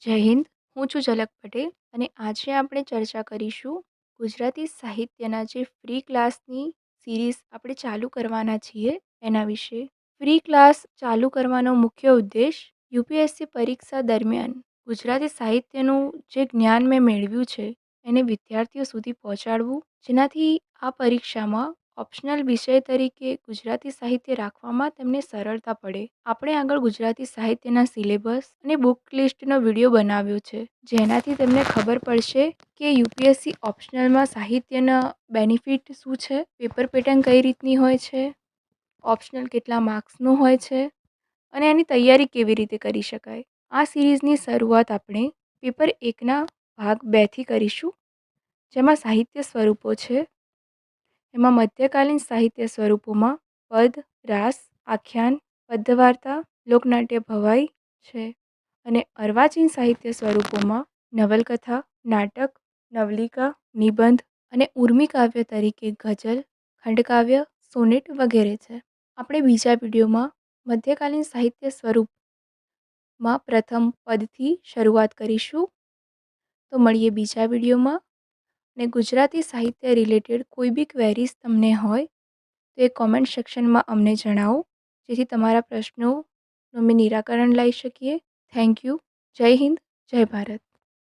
જય હિન્દ. હું છું ઝલક પટેલ અને આજે આપણે ચર્ચા કરીશું ગુજરાતી સાહિત્યના જે ફ્રી ક્લાસની સિરીઝ આપણે ચાલુ કરવાના છીએ એના વિશે. ફ્રી ક્લાસ ચાલુ કરવાનો મુખ્ય ઉદ્દેશ યુપીએસસી પરીક્ષા દરમિયાન ગુજરાતી સાહિત્યનું જે જ્ઞાન મેં મેળવ્યું છે એને વિદ્યાર્થીઓ સુધી પહોંચાડવું, જેનાથી આ પરીક્ષામાં ઓપ્શનલ વિષય તરીકે ગુજરાતી સાહિત્ય રાખવામાં તેમને સરળતા પડે. આપણે આગળ ગુજરાતી સાહિત્યના સિલેબસ અને બુક લિસ્ટનો વિડીયો બનાવ્યો છે, જેનાથી તમને ખબર પડશે કે યુપીએસસી ઓપ્શનલમાં સાહિત્યના બેનિફિટ શું છે, પેપર પેટર્ન કઈ રીતની હોય છે, ઓપ્શનલ કેટલા માર્ક્સનું હોય છે અને એની તૈયારી કેવી રીતે કરી શકાય. આ સિરીઝની શરૂઆત આપણે પેપર 1ના ભાગ 2થી કરીશું, જેમાં સાહિત્ય સ્વરૂપો છે. એમાં મધ્યકાલીન સાહિત્ય સ્વરૂપોમાં પદ, રાસ, આખ્યાન, પદ્યવાર્તા, લોકનાટ્ય ભવાઈ છે અને અર્વાચીન સાહિત્ય સ્વરૂપોમાં નવલકથા, નાટક, નવલિકા, નિબંધ અને ઉર્મી કાવ્ય તરીકે ગઝલ, ખંડકાવ્ય, સોનેટ વગેરે છે. આપણે બીજા વિડીયોમાં મધ્યકાલીન સાહિત્ય સ્વરૂપમાં પ્રથમ પદથી શરૂઆત કરીશું. તો મળીએ બીજા વિડીયોમાં. ને ગુજરાતી સાહિત્ય રિલેટેડ કોઈ બી ક્વેરીઝ તમને હોય તો એ કોમેન્ટ સેક્શનમાં અમને જણાવો, જેથી તમારા પ્રશ્નોનું અમે નિરાકરણ લાવી શકીએ. Thank you. જય હિન્દ, જય ભારત.